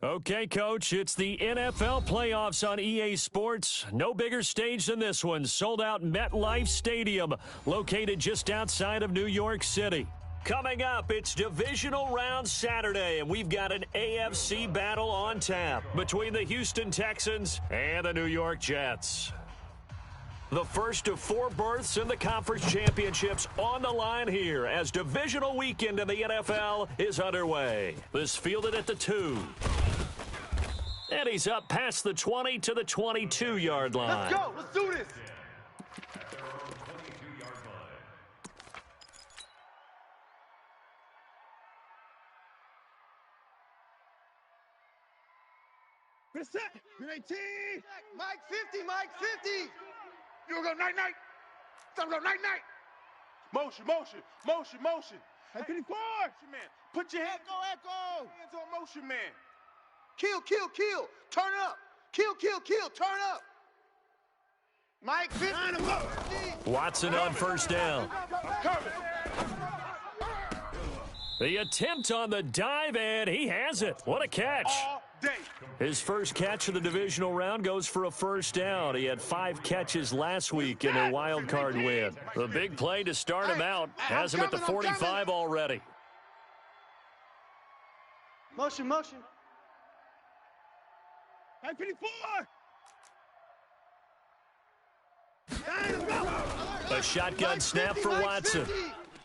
Okay, Coach, it's the NFL playoffs on EA Sports. No bigger stage than this one. Sold out MetLife Stadium, located just outside of New York City. Coming up, it's divisional round Saturday, and we've got an AFC battle on tap between the Houston Texans and the New York Jets. The first of 4 berths in the conference championships on the line here as divisional weekend in the NFL is underway. This fielded at the 2. And he's up past the 20 to the 22-yard line. Let's go. Let's do this. Set. 19. Mike 50. Mike 50. You gonna go night-night. Time to go night-night. Motion, motion, motion, motion. Hey, 54. Motion man. Put your hand. Echo. Hands on motion man. Kill, kill, kill. Turn up. Kill, kill, kill. Turn up. Mike 50. Watson on first down. The attempt on the dive, and he has it. What a catch. All day. His first catch of the divisional round goes for a first down. He had 5 catches last week in their wild card win. The big play to start him out has him at the 45 already. Motion, motion. Hey, 54. A shotgun snap for Watson.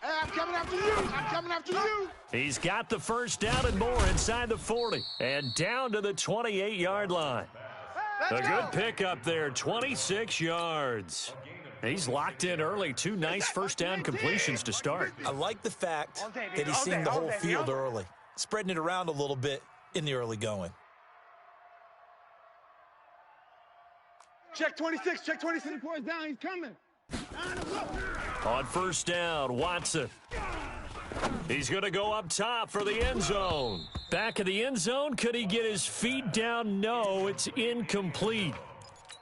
Hey, I'm coming after you. I'm coming after you. He's got the first down and more inside the 40 and down to the 28-yard line. A good pickup there, 26 yards. He's locked in early. 2 nice first down completions to start. I like the fact that he's seeing the whole field early, spreading it around a little bit in the early going. Check 26. Check 26. Points down. He's coming. On first down, Watson. He's going to go up top for the end zone. Back of the end zone. Could he get his feet down? No, it's incomplete.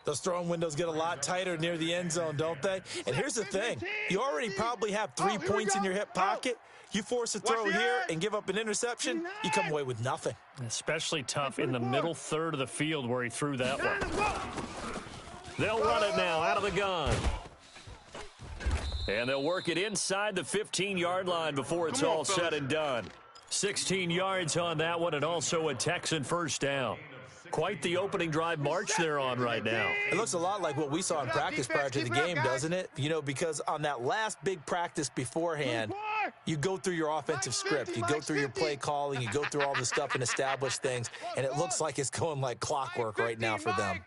Those throwing windows get a lot tighter near the end zone, don't they? And here's the thing. You already probably have 3 points in your hip pocket. You force a throw here and give up an interception, you come away with nothing. Especially tough in the middle third of the field where he threw that one. They'll run it now out of the gun. And they'll work it inside the 15-yard line before it's all said and done. 16 yards on that one, and also a Texan first down. Quite the opening drive march they're on right now. It looks a lot like what we saw in practice prior to the game, doesn't it? You know, because on that last big practice beforehand, you go through your offensive script. You go through your play calling. You go through all the stuff and establish things. And it looks like it's going like clockwork right now for them.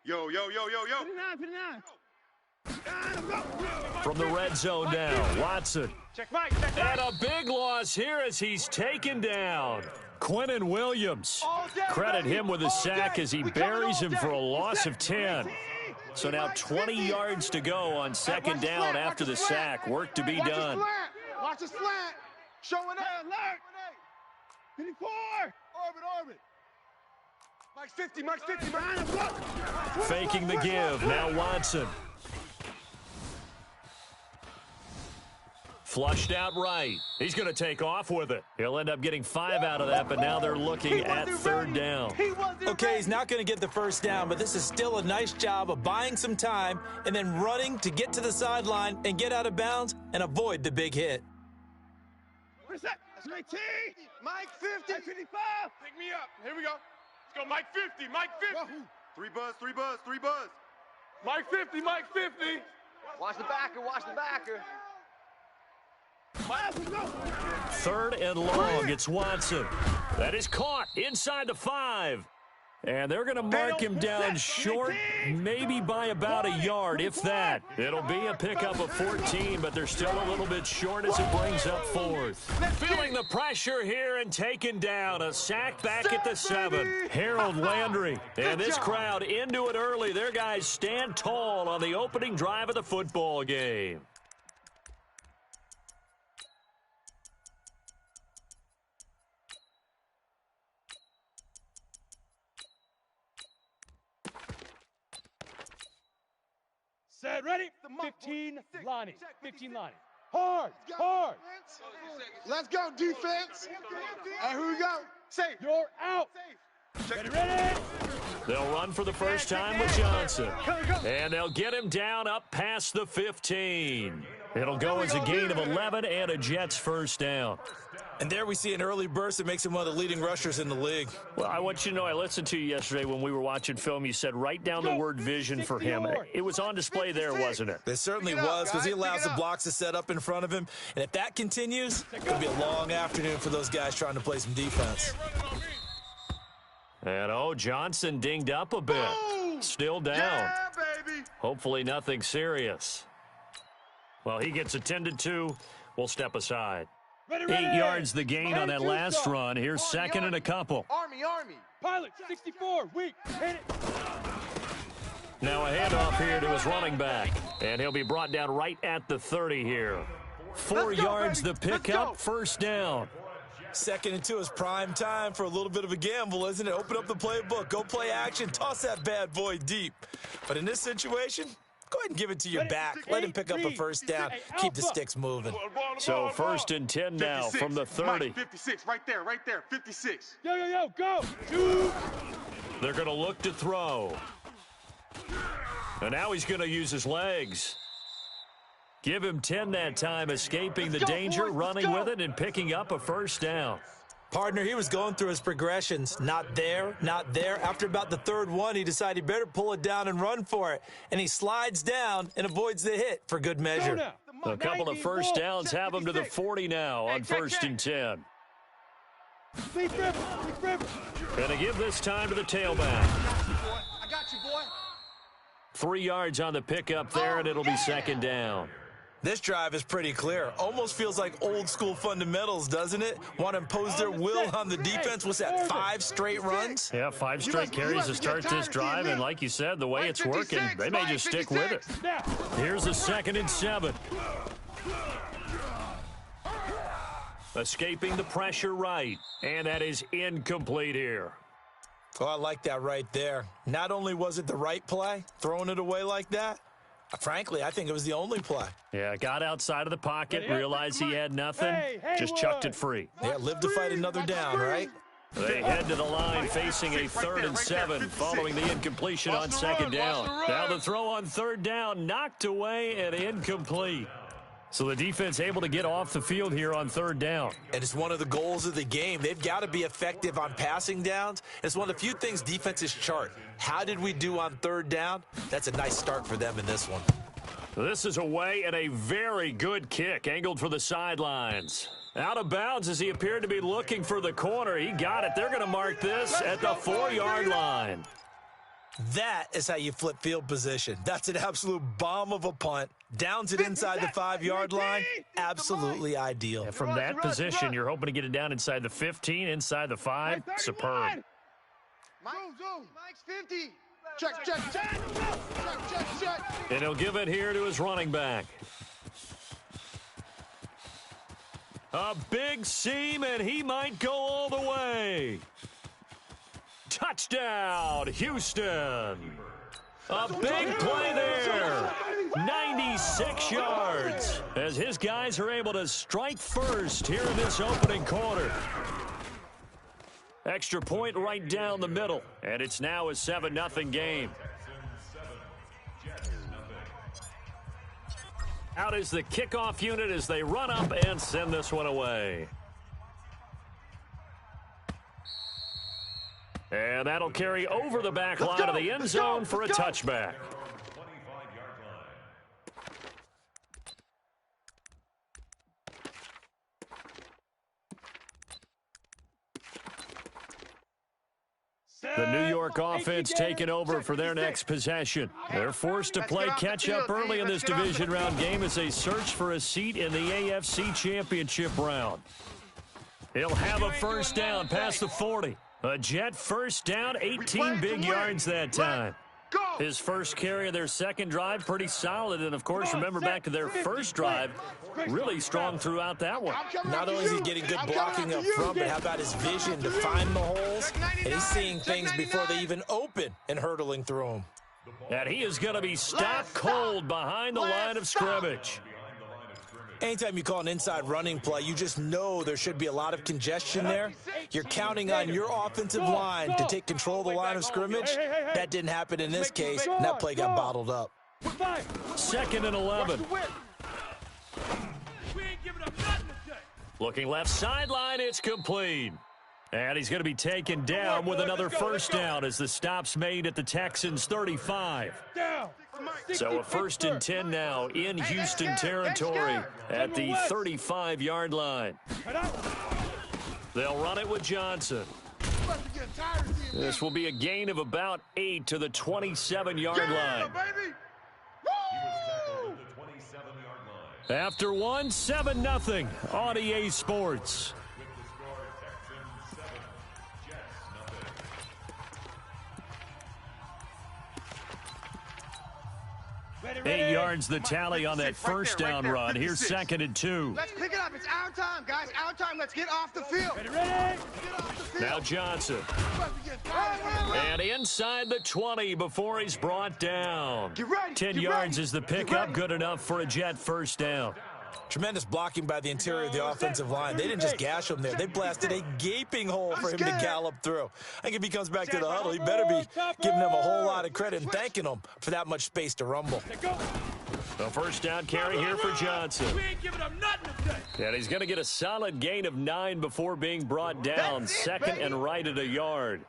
Yo, yo, yo, yo, yo. 59. From the red zone now, Watson. Check Mike. And a big loss here as he's taken down. Quinnen Williams. Credit him with a sack as he buries him for a loss of 10. So now 20 yards to go on second down after the sack. Work to be done. Watch the slant. Showing up. Alert. 54. Orbit. Mike's 50. Mike's 50. Faking the give. Now Watson. Flushed out right. He's going to take off with it. He'll end up getting 5 out of that, but now they're looking at third down. Okay, he's not going to get the first down, but this is still a nice job of buying some time and then running to get to the sideline and get out of bounds and avoid the big hit. Where's that? 19. Mike 50. 55. Pick me up. Here we go. Let's go. Mike 50. Mike 50. 3 buzz. Mike 50. Mike 50. Watch the backer. Third and long, it's Watson. That is caught inside the 5. And they're going to mark him down short, maybe by about a yard, if that. It'll be a pickup of 14, but they're still a little bit short as it brings up 4th. Feeling the pressure here and taken down. A sack back at the 7. Harold Landry. And this crowd into it early. Their guys stand tall on the opening drive of the football game. Set, ready? 15 Lonnie. 15 Lonnie. Hard. Let's go, defense. And here we go. Safe. You're out. Safe. Ready? They'll run for the first time with Johnson. And they'll get him down up past the 15. It'll go as a gain of 11 and a Jets first down. And there we see an early burst that makes him one of the leading rushers in the league. Well, I want you to know, I listened to you yesterday when we were watching film. You said write down the word vision for him. It was on display there, wasn't it? It certainly was, because he allows the blocks to set up in front of him. And if that continues, it could be a long afternoon for those guys trying to play some defense. And, Johnson dinged up a bit. Still down. Yeah, baby. Hopefully nothing serious. Well, he gets attended to. We'll step aside. 8 yards the gain on that last run. Here's second and a couple. Army. Pilot 64, weak. Hit it. Now a handoff here to his running back. And he'll be brought down right at the 30 here. 4 yards the pickup, first down. Second and 2 is prime time for a little bit of a gamble, isn't it? Open up the playbook, go play action, toss that bad boy deep. But in this situation, go ahead and give it to your back. Let him pick up a first down. Keep the sticks moving. So first and 10 now from the 30. Mike, 56, right there, 56. Yo, go. Shoot. They're going to look to throw. And now he's going to use his legs. Give him 10 that time, escaping the danger, running with it, and picking up a first down. Partner, he was going through his progressions. Not there, not there. After about the third one, he decided he better pull it down and run for it. And he slides down and avoids the hit for good measure. A couple of first downs have him to the 40 now on first and 10. Gonna give this time to the tailback. I got you, boy. 3 yards on the pickup there, and it'll be second down. This drive is pretty clear. Almost feels like old school fundamentals, doesn't it? Want to impose their will on the defense. What's that, 5 straight runs? Yeah, 5 straight carries to start this drive, and like you said, the way it's working, they may just stick with it. Here's a second and 7. Escaping the pressure right, and that is incomplete here. Oh, I like that right there. Not only was it the right play, throwing it away like that, frankly, I think it was the only play. Yeah, got outside of the pocket, realized he had nothing, just chucked it free. Yeah, live to fight another down, right? They head to the line facing a 3rd and 7 following the incompletion on second down. Now the throw on third down, knocked away and incomplete. So the defense able to get off the field here on third down. And it's one of the goals of the game. They've got to be effective on passing downs. It's one of the few things defenses chart. How did we do on third down? That's a nice start for them in this one. This is away and a very good kick angled for the sidelines. Out of bounds as he appeared to be looking for the corner. He got it. They're going to mark this at the 4-yard line. That is how you flip field position. That's an absolute bomb of a punt. Downs it inside the 5-yard line. Absolutely ideal. Yeah, from that position, you're hoping to get it down inside the 15, inside the 5. Superb. Mike's 50. Check. And he'll give it here to his running back. A big seam, and he might go all the way. Touchdown, Houston. A big play there. 96 yards as his guys are able to strike first here in this opening quarter. Extra point right down the middle, and it's now a 7-0 game. Out is the kickoff unit as they run up and send this one away. And that'll carry over the back line of the end zone for a touchback. The New York offense taking over for their next possession. They're forced to play catch-up early in this division round game as they search for a seat in the AFC Championship round. He'll have a first down past the 40. A Jet first down, 18 big yards that time. His first carry of their second drive, pretty solid. And, of course, remember back to their first drive, really strong throughout that one. Not only is he getting good blocking up front, but how about his vision to find the holes? And he's seeing things before they even open and hurtling through them. And he is going to be stopped cold behind the line of scrimmage. Anytime you call an inside running play, you just know there should be a lot of congestion there. You're counting on your offensive line to take control of the line of scrimmage. That didn't happen in this case, and that play got bottled up. 2nd and 11. Looking left sideline, it's complete. And he's going to be taken down with another first down as the stop's made at the Texans' 35. So a 1st and 10 now in Houston territory at the 35-yard line. They'll run it with Johnson. This will be a gain of about 8 to the 27-yard line. After 7-0 on EA Sports. 8 yards the tally on that first down run. Here's 2nd and 2. Let's pick it up. It's our time, guys. Our time. Let's get off the field. Ready? Now Johnson. And inside the 20 before he's brought down. 10 yards is the pickup. Good enough for a Jet first down. Tremendous blocking by the interior of the offensive line. They didn't just gash him there. They blasted a gaping hole for him to gallop through. I think if he comes back to the huddle, he better be giving them a whole lot of credit and thanking them for that much space to rumble. The first down carry here for Johnson. And he's going to get a solid gain of 9 before being brought down. 2nd and right at a yard.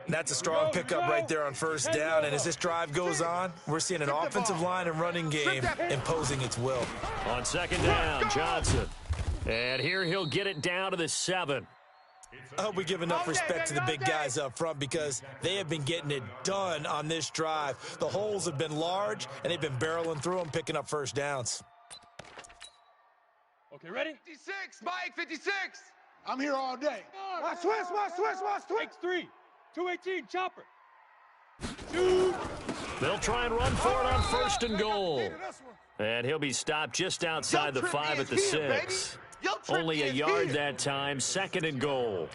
That's a strong pickup right there on first down. And as this drive goes on, we're seeing an offensive line and running game imposing its will. On 2nd down, Johnson. And here he'll get it down to the 7. I hope we give enough respect to the big guys up front because they have been getting it done on this drive. The holes have been large, and they've been barreling through them, picking up first downs. Okay, ready? 56, Mike, 56. I'm here all day. Watch twist, watch twist, watch twist. X3, 218, chopper. Shoot. They'll try and run for it on 1st and goal. And he'll be stopped just outside the 5 at the 6. Only a yard that time, 2nd and goal.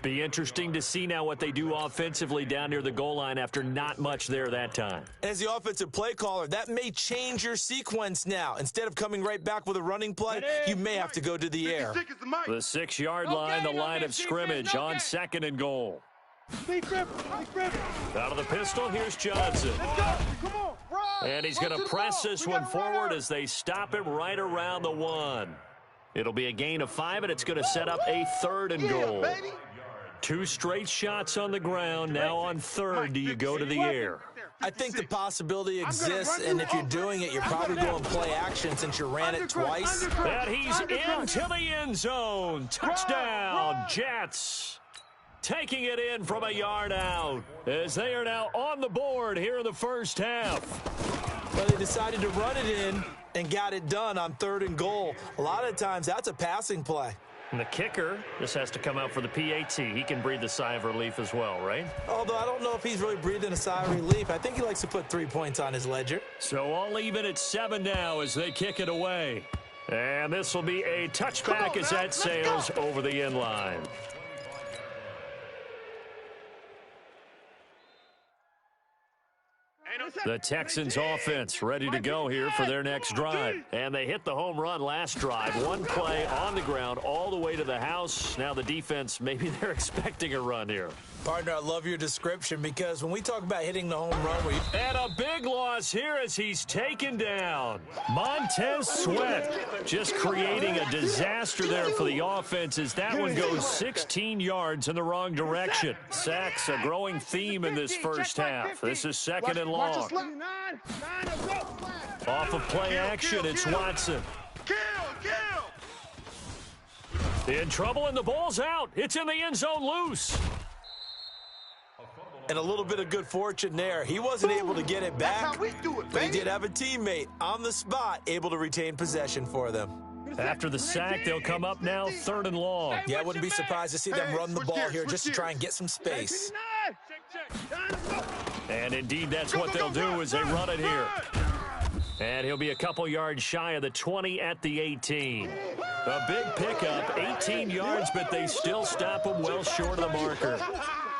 Be interesting to see now what they do offensively down near the goal line after not much there that time. As the offensive play caller, that may change your sequence now. Instead of coming right back with a running play, you may have to go to the air. The 6-yard line, the line of scrimmage on 2nd and goal. Out of the pistol, here's Johnson. And he's going to press this one forward as they stop him right around the 1. It'll be a gain of 5, and it's going to set up a 3rd and goal. 2 straight shots on the ground. Now on 3rd, do you go to the air? I think the possibility exists, and if you're doing it, you're probably going play action since you ran it twice. And he's into the end zone. Touchdown, Jets. Taking it in from a yard out as they are now on the board here in the first half. Well, they decided to run it in and got it done on 3rd and goal. A lot of times, that's a passing play. And the kicker just has to come out for the PAT. He can breathe a sigh of relief as well, right? Although I don't know if he's really breathing a sigh of relief. I think he likes to put 3 points on his ledger. So all even at 7 now as they kick it away. And this will be a touchback as that sails over the end line. The Texans offense ready to go here for their next drive. And they hit the home run last drive. 1 play on the ground all the way to the house. Now the defense, maybe they're expecting a run here. Partner, I love your description because when we talk about hitting the home run, and a big loss here as he's taken down. Montez Sweat just creating a disaster there for the offense as that one goes 16 yards in the wrong direction. Sacks, a growing theme in this first half. This is 2nd and long. Off of play action, it's Watson. In trouble, and the ball's out. It's in the end zone loose. And a little bit of good fortune there. He wasn't able to get it back, but he did have a teammate on the spot able to retain possession for them. After the sack, they'll come up now 3rd and long. Yeah, I wouldn't be surprised to see them run the ball here just to try and get some space. And indeed, that's what they'll do as they run it here. And he'll be a couple yards shy of the 20 at the 18. A big pickup, 18 yards, but they still stop him well short of the marker.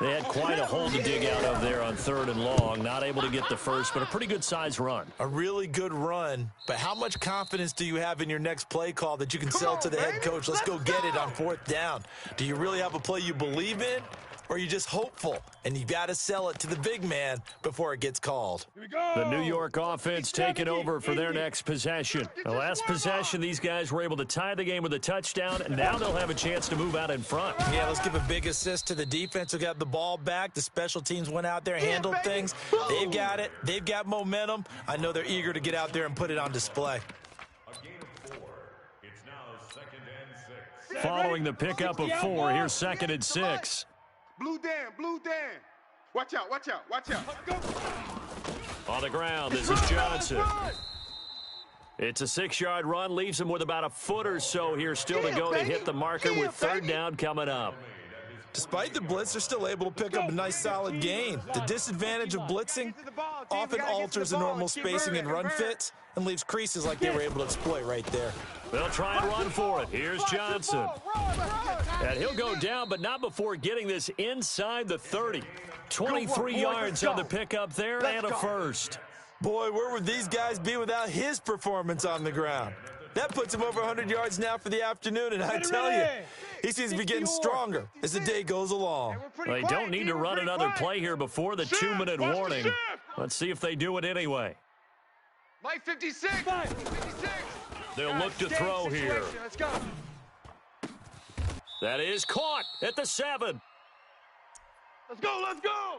They had quite a hole to dig out of there on 3rd and long. Not able to get the first, but a pretty good size run. A really good run, but how much confidence do you have in your next play call that you can sell to the head coach? Let's go get it on 4th down. Do you really have a play you believe in, or are you just hopeful? And you got to sell it to the big man before it gets called. The New York offense taking over for their next possession. The last possession, these guys were able to tie the game with a touchdown, and now they'll have a chance to move out in front. Yeah, let's give a big assist to the defense who got the ball back. The special teams went out there, handled things. They've got it. They've got momentum. I know they're eager to get out there and put it on display. Following the pickup of 4, here's 2nd and 6. Blue Dan, Blue Dan. Watch out, watch out, watch out. On the ground, this is Johnson. It's a 6-yard run, leaves him with about a foot or so here still to go to hit the marker with 3rd down coming up. Despite the blitz, they're still able to pick up a nice solid gain. The disadvantage of blitzing often alters the normal spacing and run fits and leaves creases like they were able to exploit right there. They'll try and run for it. Here's Johnson. And he'll go down, but not before getting this inside the 30. 23 yards on the pickup there and a first. Boy, where would these guys be without his performance on the ground? That puts him over 100 yards now for the afternoon, and I tell you, he seems to be getting stronger as the day goes along. They don't need to run another play here before the 2-minute warning. Let's see if they do it anyway. Mike 56. 56. They'll look to throw here. Let's go. That is caught at the 7. Let's go, let's go.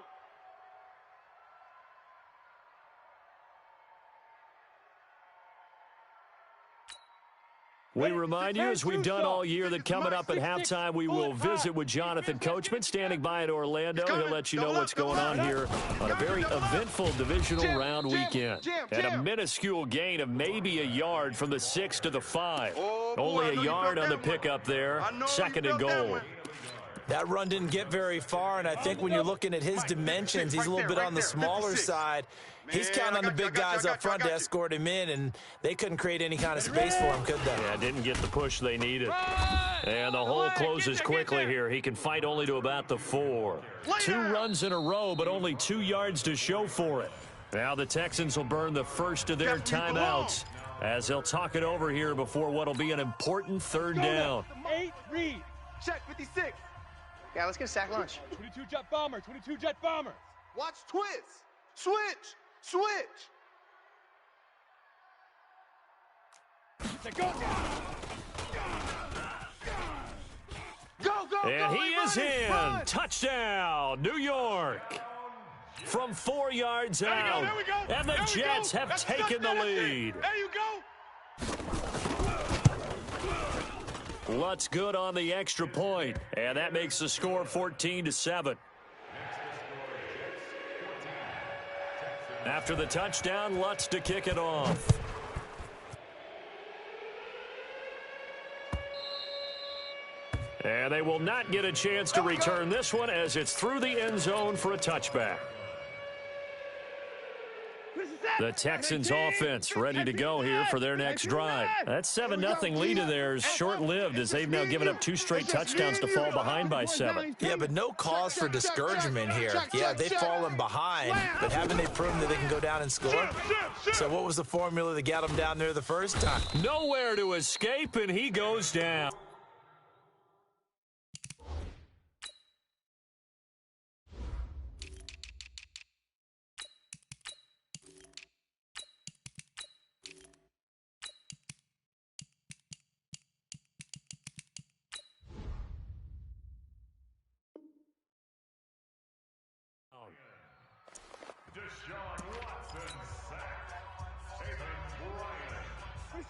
We remind you, as we've done all year, that coming up at halftime, we will visit with Jonathan Coachman, standing by in Orlando. He'll let you know what's going on here on a very eventful divisional round weekend. And a minuscule gain of maybe a yard from the 6 to the 5. Only a yard on the pickup there. 2nd and goal. That run didn't get very far, and I think when you're looking at his dimensions, he's a little bit on the smaller side. He's counting on the big guys up front to escort him in, and they couldn't create any kind of space for him, could they? Yeah, didn't get the push they needed. And the hole closes quickly here. He can fight only to about the 4. 2 runs in a row, but only 2 yards to show for it. Now the Texans will burn the first of their timeouts as they'll talk it over here before what will be an important 3rd down. 8 read. Check 56. Yeah, let's get a sack lunch. 22 jet bomber, 22 jet bomber. Watch twist. Switch. Switch. Go. Go. And he is in. Touchdown, New York. From 4 yards out. There we go. And the Jets have taken the lead. There you go. Lutz good on the extra point, and that makes the score 14-7. After the touchdown, Lutz to kick it off. And they will not get a chance to return this one as it's through the end zone for a touchback. The Texans offense ready to go here for their next drive. That 7-0 lead of theirs short-lived as they've now given up 2 straight touchdowns to fall behind by 7. Yeah, but no cause for discouragement here. Yeah, they've fallen behind, but haven't they proven that they can go down and score? So what was the formula that got them down there the first time? Nowhere to escape, and he goes down.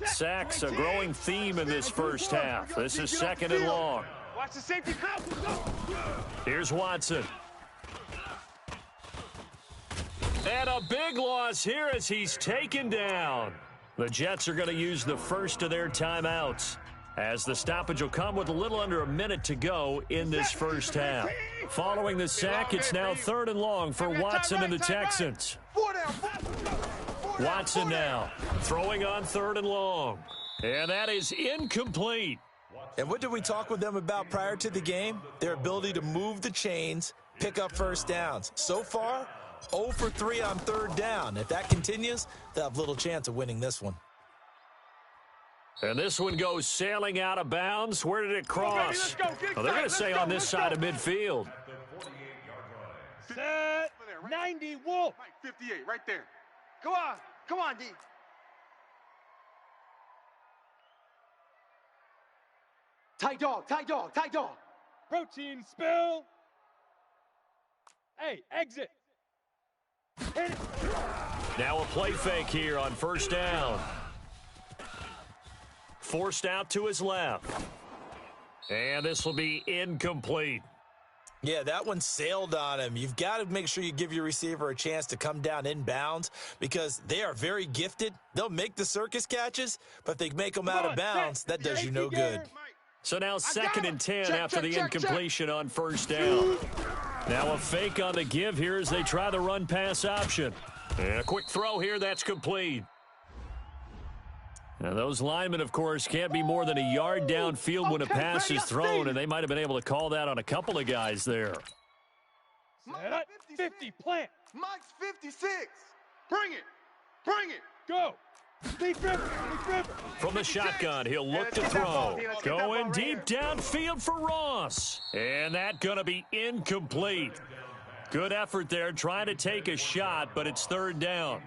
Sacks, a growing theme in this first half. This is 2nd and long. Watch the safety. Here's Watson. And a big loss here as he's taken down. The Jets are going to use the first of their timeouts, as the stoppage will come with a little under a minute to go in this first half. Following the sack, it's now 3rd and long for Watson and the Texans. Watson now throwing on 3rd and long. And that is incomplete. And what did we talk with them about prior to the game? Their ability to move the chains pick up first downs. So far, 0 for 3 on third down. If that continues, they'll have little chance of winning this one. And this one goes sailing out of bounds. Where did it cross? Well, they're going to say on this side of midfield. Set 90 Wolf. 58, right there. Come on. Come on, D. Tight dog, tight dog, tight dog. Protein spill. Hey, exit. Hit it. Now a play fake here on first down. Forced out to his left. And this will be incomplete. Yeah, that one sailed on him. You've got to make sure you give your receiver a chance to come down inbounds because they are very gifted. They'll make the circus catches, but if they make them out of bounds, that does you no good. So now 2nd and 10 after the incompletion on first down. Now a fake on the give here as they try the run-pass option. And a quick throw here, that's complete. Now those linemen, of course, can't be more than a yard downfield when a pass is thrown, and they might have been able to call that on a couple of guys there. Set up 50, plant. Mike's 56. Bring it. Bring it. Go. Lead river. From the shotgun, he'll look to throw. Going deep downfield for Ross. And that going to be incomplete. Good effort there, trying to take a shot, but it's third down.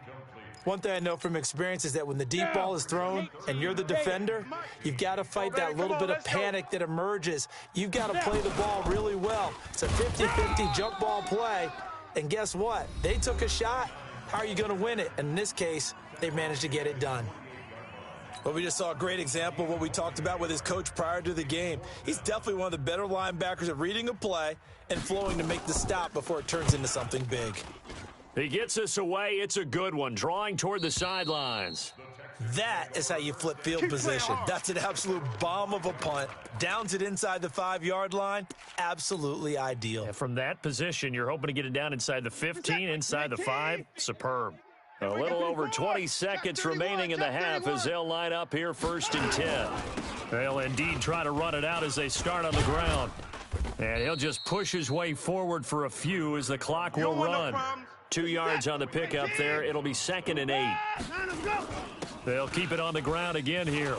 One thing I know from experience is that when the deep ball is thrown and you're the defender, you've got to fight that little bit of panic that emerges. You've got to play the ball really well. It's a 50-50 jump ball play, and guess what? They took a shot. How are you going to win it? And in this case, they managed to get it done. Well, we just saw a great example of what we talked about with his coach prior to the game. He's definitely one of the better linebackers at reading a play and flowing to make the stop before it turns into something big. He gets us away. It's a good one, drawing toward the sidelines. That is how you flip field position. That's an absolute bomb of a punt. Downs it inside the 5-yard line. Absolutely ideal. And from that position, you're hoping to get it down inside the 15, inside the 5. Superb. A little over 20 seconds remaining in the half as they'll line up here 1st and 10. They'll indeed try to run it out as they start on the ground. And he'll just push his way forward for a few as the clock will run. 2 yards on the pickup there. It'll be 2nd and 8. They'll keep it on the ground again here.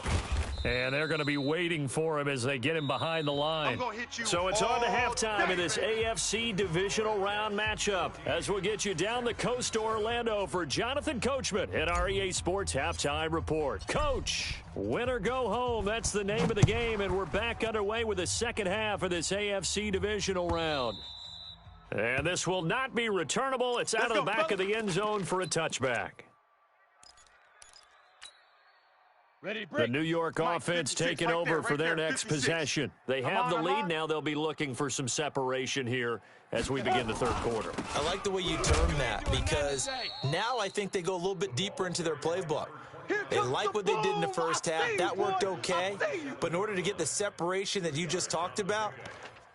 And they're going to be waiting for him as they get him behind the line. So it's on to halftime in this AFC divisional round matchup as we'll get you down the coast to Orlando for Jonathan Coachman at our EA Sports Halftime Report. Coach, win or go home. That's the name of the game, and we're back underway with the second half of this AFC divisional round. And this will not be returnable. It's out of the back of the end zone for a touchback. The New York offense taking over for their next possession. They have the lead. Now they'll be looking for some separation here as we begin the third quarter. I like the way you term that because now I think they go a little bit deeper into their playbook. They like what they did in the first half. That worked okay. But in order to get the separation that you just talked about,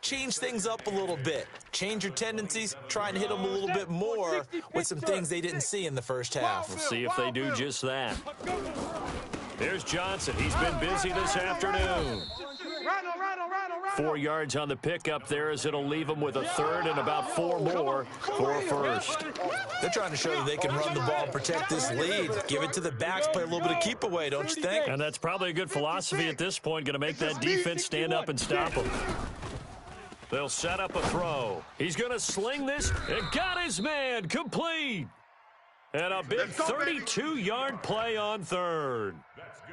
change things up a little bit. Change your tendencies. Try and hit them a little bit more with some things they didn't see in the first half. We'll see if they do just that. Here's Johnson. He's been busy this afternoon. 4 yards on the pickup there as it'll leave them with a third and about 4 more for a first. They're trying to show that they can run the ball and protect this lead. Give it to the backs, play a little bit of keep away, don't you think? And that's probably a good philosophy at this point, going to make that defense stand up and stop them. They'll set up a throw. He's going to sling this and got his man complete. And a big 32-yard play on third.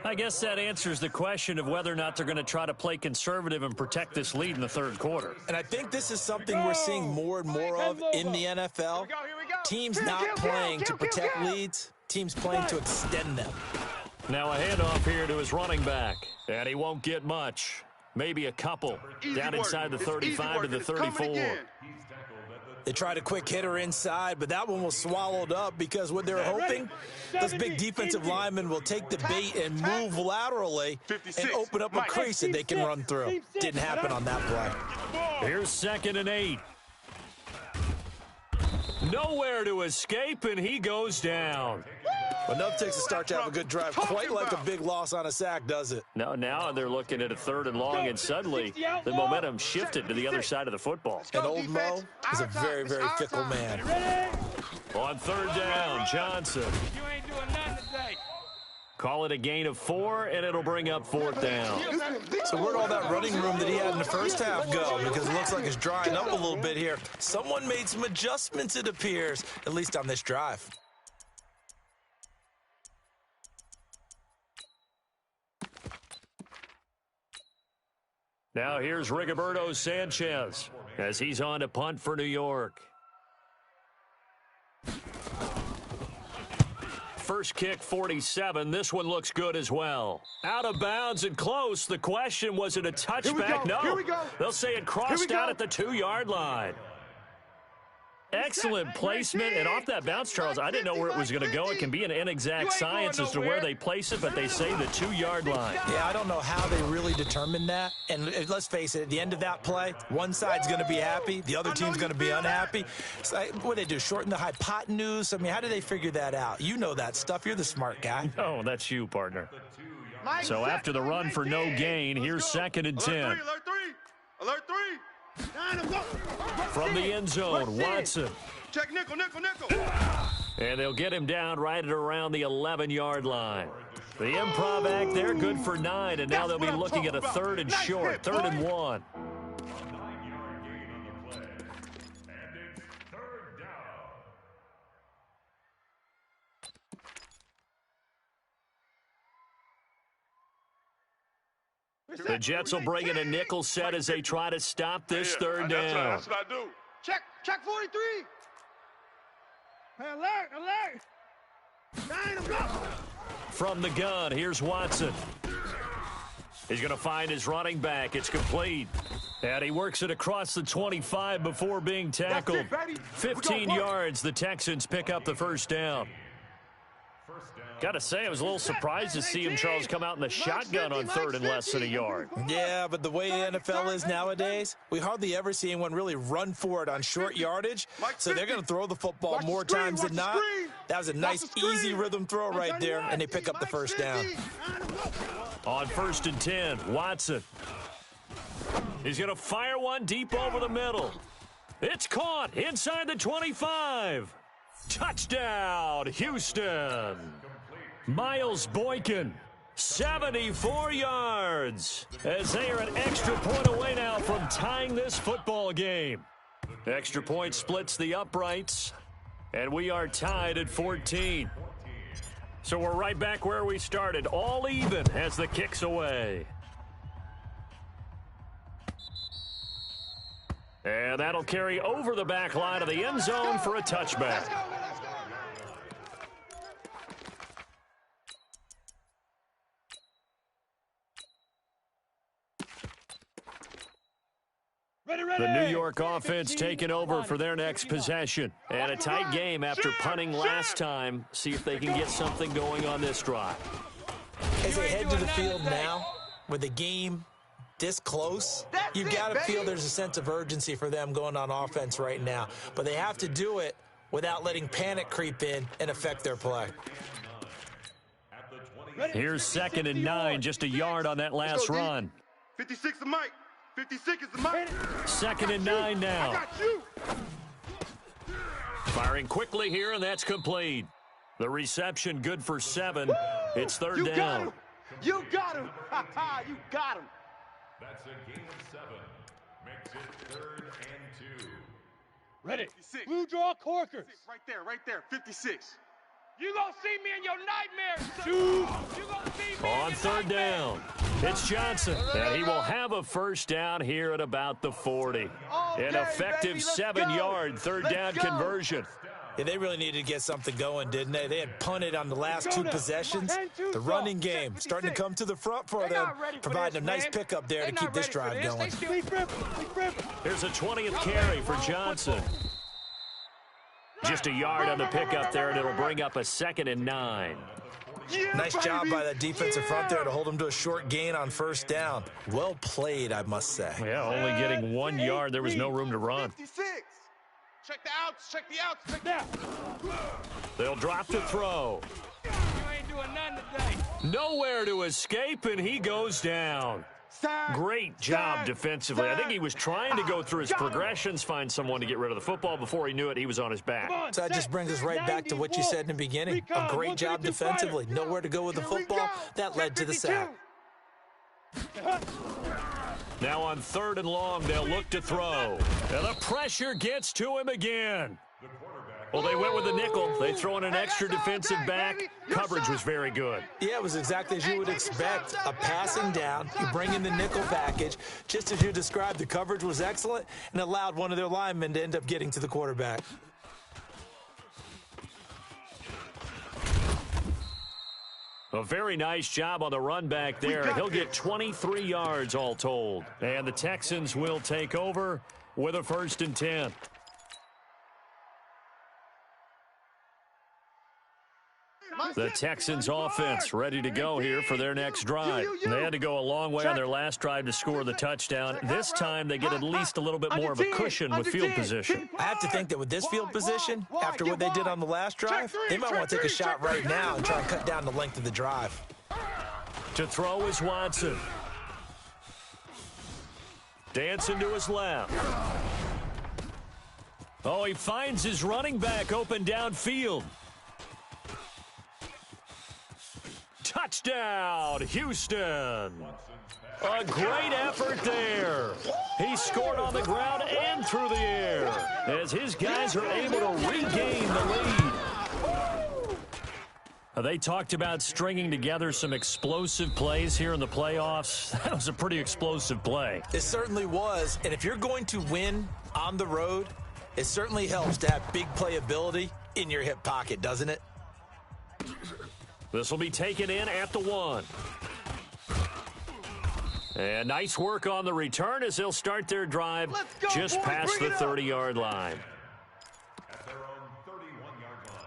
I guess that answers the question of whether or not they're going to try to play conservative and protect this lead in the third quarter. And I think this is something we're seeing more and more of in the NFL. Teams not playing to protect leads, teams playing to extend them. Now a handoff here to his running back. And he won't get much. Maybe a couple. Down inside the 35 to the 34. They tried a quick hitter inside, but that one was swallowed up because what they're hoping, those big defensive linemen will take the bait and move laterally and open up a crease that they can run through. Didn't happen on that play. Here's 2nd and 8. Nowhere to escape, and he goes down. Well, enough takes a start to have a good drive. Quite like a big loss on a sack, does it? No, now they're looking at a 3rd and long, and suddenly the momentum shifted to the other side of the football. And old Mo is a very, very fickle man. On 3rd down, Johnson. You ain't doing nothing today. Call it a gain of 4, and it'll bring up 4th down. So where'd all that running room that he had in the first half go? Because it looks like it's drying up a little bit here. Someone made some adjustments, it appears, at least on this drive. Now here's Rigoberto Sanchez as he's on to punt for New York. First kick, 47. This one looks good as well. Out of bounds and close. The question, was it a touchback? No. Here we go. They'll say it crossed out at the 2-yard line. Excellent placement, and off that bounce, Charles, I didn't know where it was going to go. It can be an inexact science as to where they place it, but they say the 2-yard line. Yeah, I don't know how they really determined that. And let's face it, at the end of that play, one side's going to be happy, the other team's going to be unhappy. So what do they do, shorten the hypotenuse? I mean, how do they figure that out? You know that stuff. You're the smart guy. Oh, that's you, partner. So after the run for no gain, here's 2nd and 10. Alert 3. Alert 3. From the end zone, Watson. Check nickel. And they'll get him down right at around the 11-yard line. The improv act there, good for 9, and now they'll be looking at a 3rd and short, 3rd and 1. The Jets will bring in a nickel set as they try to stop this 3rd down. That's what I do. Check 43. Alert. From the gun, here's Watson. He's going to find his running back. It's complete. And he works it across the 25 before being tackled. 15 yards, the Texans pick up the 1st down. Got to say, I was a little surprised to see him, Charles, come out in the shotgun on 3rd and less than a yard. Yeah, but the way the NFL is nowadays, we hardly ever see anyone really run for it on short yardage. So they're going to throw the football more times than not. That was a nice, easy rhythm throw right there, and they pick up the 1st down. On 1st and 10, Watson. He's going to fire one deep over the middle. It's caught inside the 25. Touchdown, Houston. Miles Boykin, 74 yards, as they are an extra point away now from tying this football game. Extra point splits the uprights, and we are tied at 14. So we're right back where we started, all even as the kick's away. And that'll carry over the back line of the end zone for a touchback. The New York offense taking over for their next possession. And a tight game after punting last time. See if they can get something going on this drive. As they head to the field now, with the game this close, you've got to feel there's a sense of urgency for them going on offense right now. But they have to do it without letting panic creep in and affect their play. Here's 2nd and 9, just a yard on that last run. 56 the mic. 56 is the mic. 2nd and 9 now. Firing quickly here, and that's complete. The reception good for 7. It's 3rd down. You got him. You got him. That's a gain of 7. Makes it 3rd and 2. Ready. 56. Blue draw corkers. Right there. 56. You gonna see me in your nightmares. You gonna see me On 3rd down, it's Johnson, and he will have a 1st down here at about the 40. An effective 7-yard 3rd down conversion. Yeah, they really needed to get something going, didn't they? They had punted on the last 2 possessions. The running game starting to come to the front for them, providing a nice pickup there to keep this drive going. Here's a 20th carry for Johnson. Just a yard on the pickup there, and it'll bring up a 2nd and 9. Nice job by that defensive front there to hold him to a short gain on 1st down. Well played, I must say. Yeah, only getting 1 yard. There was no room to run. 56. Check the outs. Check the outs. Now. They'll drop to throw. doing nothing today. Nowhere to escape, and he goes down. Great job defensively. I think he was trying to go through his progressions, find someone to get rid of the football. Before he knew it, he was on his back. So that just brings us right back to what you said in the beginning. A great job defensively. Nowhere to go with the football. That led to the sack. Now on 3rd and long, they'll look to throw. And the pressure gets to him again. Well, they went with the nickel. They throw in an extra defensive back. Coverage was very good. Yeah, it was exactly as you would expect. A passing down. You bring in the nickel package. Just as you described, the coverage was excellent and allowed one of their linemen to end up getting to the quarterback. A very nice job on the run back there. He'll get 23 yards all told. And the Texans will take over with a 1st and 10. The Texans offense ready to go here for their next drive. They had to go a long way on their last drive to score the touchdown. This time they get at least a little bit more of a cushion with field position. I have to think that with this field position, after what they did on the last drive, they might want to take a shot right now and try and cut down the length of the drive. To throw is Watson. Dancing to his left. Oh, he finds his running back open downfield. Touchdown, Houston. A great effort there. He scored on the ground and through the air as his guys are able to regain the lead. They talked about stringing together some explosive plays here in the playoffs. That was a pretty explosive play. It certainly was, and if you're going to win on the road, it certainly helps to have big playability in your hip pocket, doesn't it? This will be taken in at the 1. And nice work on the return as they'll start their drive just past the 30-yard line. At their own 31-yard line.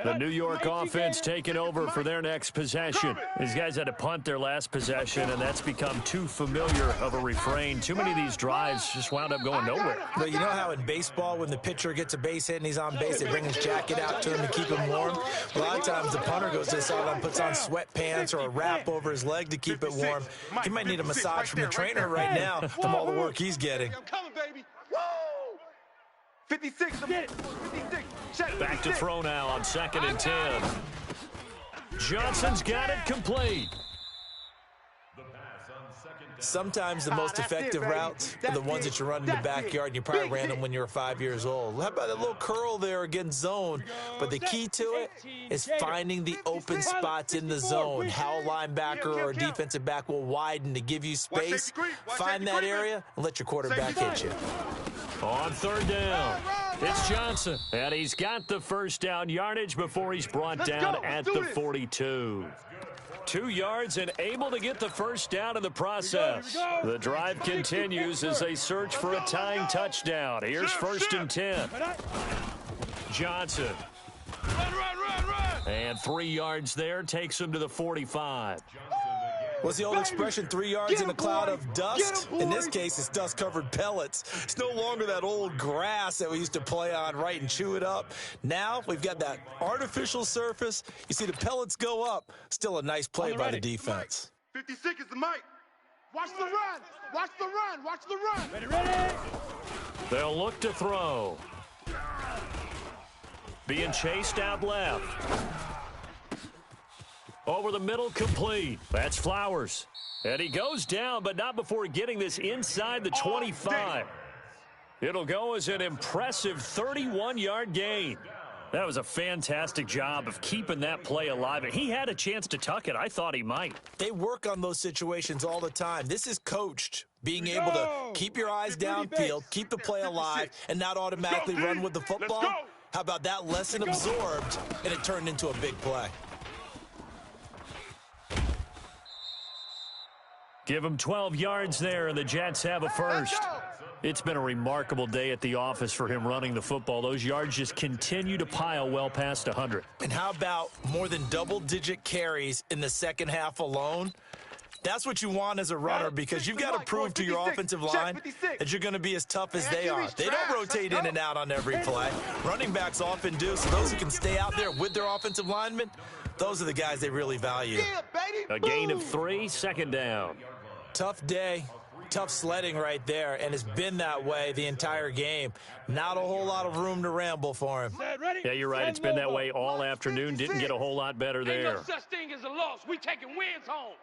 The New York offense taking over for their next possession. These guys had to punt their last possession, and that's become too familiar of a refrain. Too many of these drives just wound up going nowhere. But you know how in baseball, when the pitcher gets a base hit and he's on base, they bring his jacket out to him to keep him warm? A lot of times the punter goes to the sideline, puts on sweatpants or a wrap over his leg to keep it warm. He might need a massage from the trainer right now from all the work he's getting. I'm coming, baby. Woo! 56. 56. Back to throw now on 2nd and 10. Johnson's got it complete. Sometimes the most effective routes are the ones that you run in the backyard, and you probably ran them when you were 5 years old. How about that little curl there against zone? But the key to it is finding the open spots in the zone. How a linebacker or a defensive back will widen to give you space. Find that area and let your quarterback hit you. On 3rd down, it's Johnson. And he's got the 1st down yardage before he's brought down at the 42. 2 yards and able to get the 1st down in the process. The drive continues as they search for a tying touchdown. Here's 1st and 10. Johnson. And 3 yards there takes him to the 45. What's the old expression, 3 yards in a cloud of dust? In this case, it's dust-covered pellets. It's no longer that old grass that we used to play on, right, and chew it up. Now we've got that artificial surface. You see the pellets go up. Still a nice play by the defense. 56 is the mic. Watch the run. Watch the run. Watch the run. Ready. They'll look to throw. Being chased out left. Over the middle, complete. That's Flowers. And he goes down, but not before getting this inside the 25. It'll go as an impressive 31-yard gain. That was a fantastic job of keeping that play alive. And he had a chance to tuck it. I thought he might. They work on those situations all the time. This is coached, being able to keep your eyes downfield, keep the play alive, and not automatically run with the football. How about that lesson absorbed, and it turned into a big play? Give him 12 yards there, and the Jets have a 1st. It's been a remarkable day at the office for him running the football. Those yards just continue to pile well past 100. And how about more than double-digit carries in the second half alone? That's what you want as a runner because you've got to prove to your offensive line that you're going to be as tough as they are. They don't rotate in and out on every play. Running backs often do, so those who can stay out there with their offensive linemen, those are the guys they really value. A gain of 3, second down. Tough day, tough sledding right there, and it's been that way the entire game. Not a whole lot of room to ramble for him. Yeah, you're right. It's been that way all afternoon. Didn't get a whole lot better there. Ain't no such thing as a loss. We taking wins home.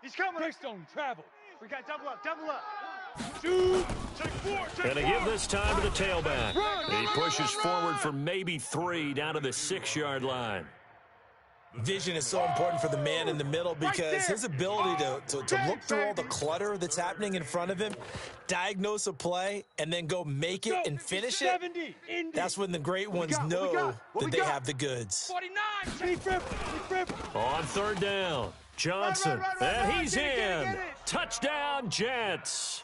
He's coming. Next on travel. We got double up, double up. Two, take 4, take Going to give this time to the tailback. He pushes forward for maybe 3 down to the 6-yard line. Vision is so important for the man in the middle because his ability to look through all the clutter that's happening in front of him, diagnose a play, and then go make it and finish it, that's when the great ones know that they have the goods. 49. On third down, Johnson, and he's in. Touchdown, Jets.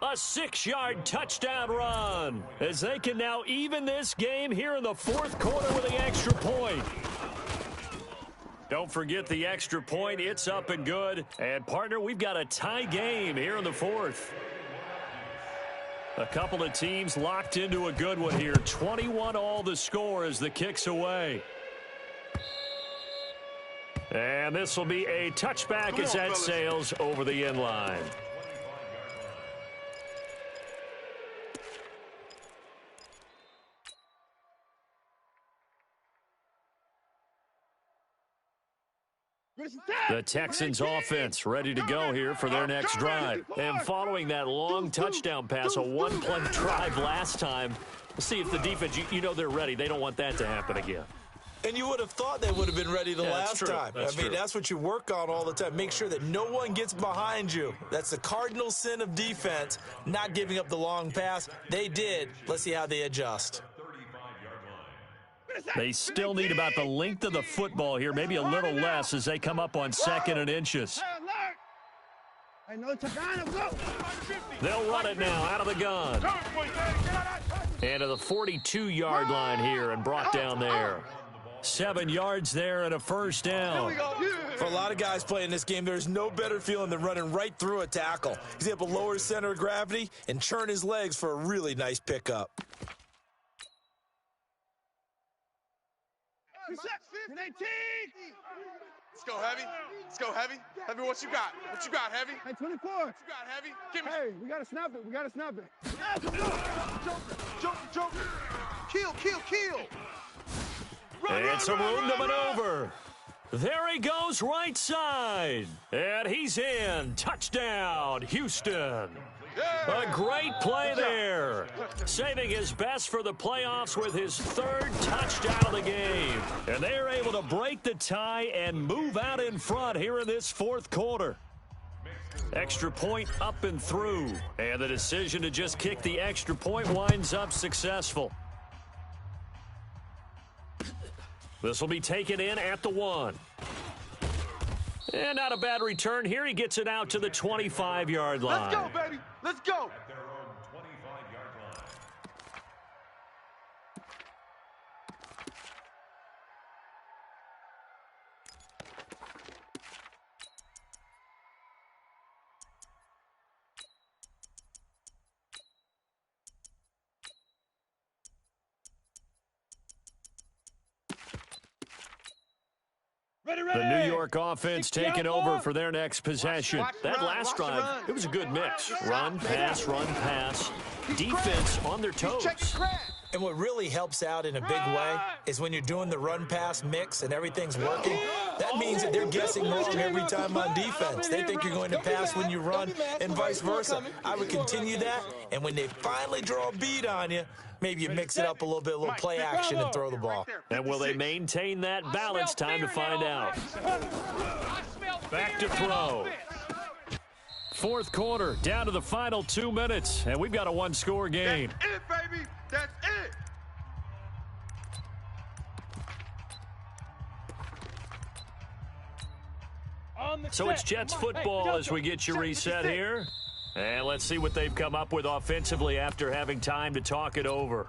A 6-yard touchdown run as they can now even this game here in the fourth quarter with the extra point. Don't forget the extra point. It's up and good. And, partner, we've got a tie game here in the fourth. A couple of teams locked into a good one here. 21 all the score as the kick's away. And this will be a touchback as that sails over the end line. The Texans offense ready to go here for their next drive. And following that long touchdown pass, a one-play drive last time, we'll see if the defense, you know they're ready. They don't want that to happen again. And you would have thought they would have been ready the last time. That's I mean, that's what you work on all the time. Make sure that no one gets behind you. That's the cardinal sin of defense, not giving up the long pass. They did. Let's see how they adjust. They still need about the length of the football here, maybe a little less as they come up on 2nd and inches. They'll run it now out of the gun. And to the 42-yard line here and brought down there. 7 yards there and a first down. For a lot of guys playing this game, there's no better feeling than running right through a tackle. He's able to lower his center of gravity and churn his legs for a really nice pickup. Let's go, Heavy. Let's go, Heavy. Heavy, what you got? What you got, Heavy? Hey, 24. What you got, Heavy? Give me. Hey, we got to snap it. We got to snap it. Joker. Kill. And some room to maneuver. There he goes right side. And he's in. Touchdown, Houston. A great play there. Saving his best for the playoffs with his 3rd touchdown of the game. And they're able to break the tie and move out in front here in this fourth quarter. Extra point up and through. And the decision to just kick the extra point winds up successful. This will be taken in at the 1. And not a bad return here. He gets it out to the 25-yard line. Let's go, baby. Let's go. At their own 25-yard line. The New York offense taking over for their next possession. That last drive, it was a good mix. Run, pass. Defense on their toes. And what really helps out in a big way is when you're doing the run-pass mix and everything's working, that means that they're guessing wrong every time on defense. They think you're going to pass when you run and vice versa. I would continue that, and when they finally draw a bead on you, maybe you mix it up a little bit, a little play action and throw the ball. And will they maintain that balance? Time to find out. Back to throw. Fourth quarter, down to the final 2 minutes, and we've got a one-score game. That's it, baby. That's it. So it's Jets football as we get you reset here. And let's see what they've come up with offensively after having time to talk it over.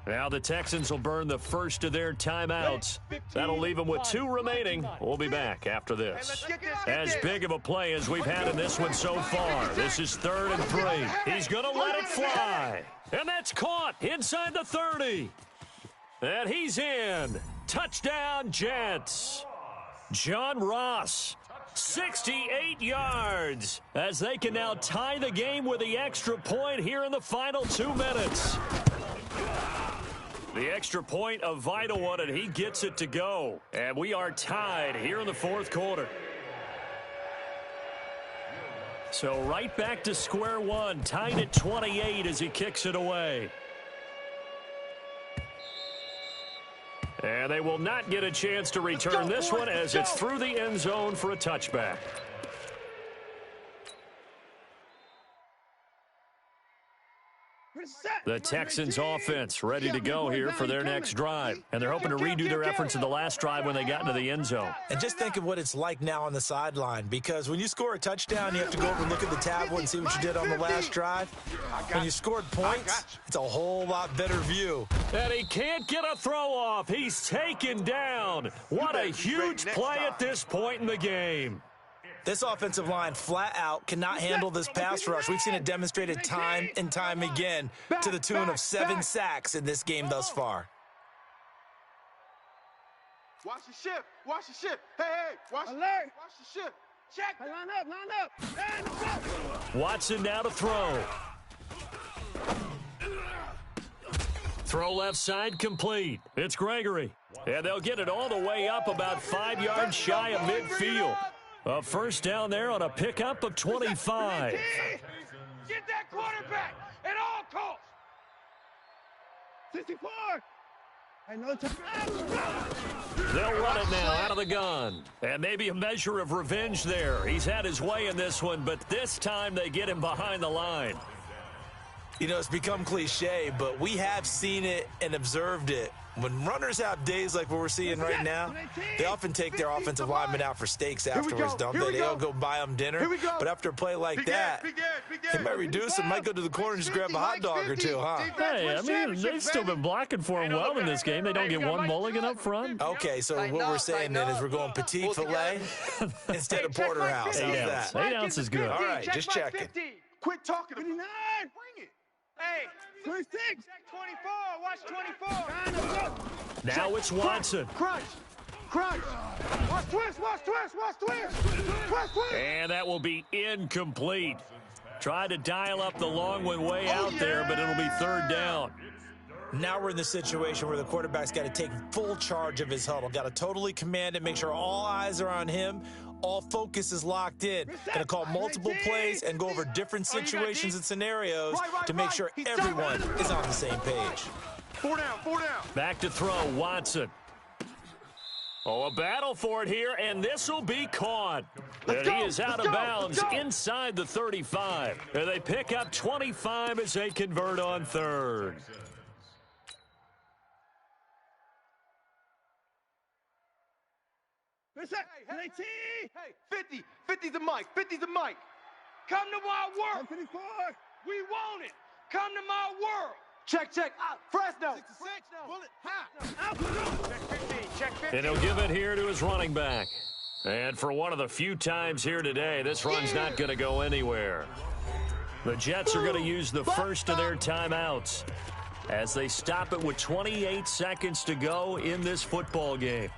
Now the Texans will burn the first of their timeouts. That'll leave them with 2 remaining. We'll be back after this. As big of a play as we've had in this one so far. This is 3rd and 3. He's going to let it fly. And that's caught inside the 30. And he's in. Touchdown, Jets. John Ross, 68 yards, as they can now tie the game with the extra point here in the final 2 minutes. The extra point, a vital one, and he gets it to go. And we are tied here in the 4th quarter. So right back to square one, tied at 28 as he kicks it away. And they will not get a chance to return this one as it's through the end zone for a touchback. The Texans offense ready to go here for their next drive. And they're hoping to redo their efforts in the last drive when they got into the end zone. And just think of what it's like now on the sideline, because when you score a touchdown, you have to go over and look at the tablet and see what you did on the last drive. When you scored points, it's a whole lot better view. And he can't get a throw off. He's taken down. What a huge play at this point in the game. This offensive line flat out cannot handle this pass rush. We've seen it demonstrated time and time again to the tune of 7 sacks in this game thus far. Watch the shift. Watch the shift. Hey, watch the shift. Check. Line up. Watson now to throw. Throw left side complete. It's Gregory. And they'll get it all the way up about 5 yards shy of midfield. A first down there on a pickup of 25. Get that quarterback at all costs. 64. They'll run it now out of the gun. And maybe a measure of revenge there. He's had his way in this one, but this time they get him behind the line. You know, it's become cliche, but we have seen it and observed it. When runners have days like what we're seeing right now, they often take their offensive linemen out for steaks afterwards, don't they? They all go buy them dinner. But after a play like that, he might reduce it, might go to the corner and just grab a hot dog or two, huh? Hey, I mean, they've still been blocking for him well in this game. They don't get one mulligan up front. Okay, so what we're saying then is we're going petite filet instead of porterhouse. How's that? 8 ounces is good. All right, just checking. Quit talking. 59. Bring it. Hey, 26. 24. Watch 24. Now it's Watson. Crunch. Watch twist. And that will be incomplete. Tried to dial up the long one way out there, but it'll be 3rd down. Now we're in the situation where the quarterback's got to take full charge of his huddle. Got to totally command it, make sure all eyes are on him. All focus is locked in. Going to call multiple plays and go over different situations and scenarios to make sure everyone is on the same page. 4 down. Back to throw, Watson. Oh, a battle for it here, and this will be caught. And he is out of bounds inside the 35. And they pick up 25 as they convert on 3rd. Hey, 50's the mic. Come to my world. 54. We want it. Come to my world. Check. Fresno. 66. Bullet. Check 15. And he'll give it here to his running back. And for one of the few times here today, this run's not going to go anywhere. The Jets are going to use the first of their timeouts as they stop it with 28 seconds to go in this football game.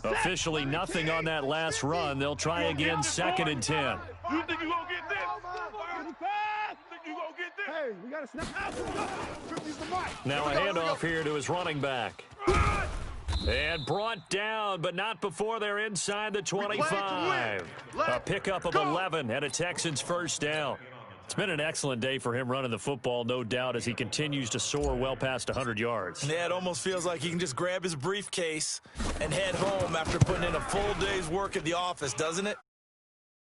Officially nothing on that last run. They'll try again 2nd and 10. You think you gonna get this? Hey, we got to snap out. 50's the mic. Now a handoff here to his running back. And brought down, but not before they're inside the 25. A pickup of 11 and a Texans first down. It's been an excellent day for him running the football, no doubt, as he continues to soar well past 100 yards. Yeah, it almost feels like he can just grab his briefcase and head home after putting in a full day's work at the office, doesn't it?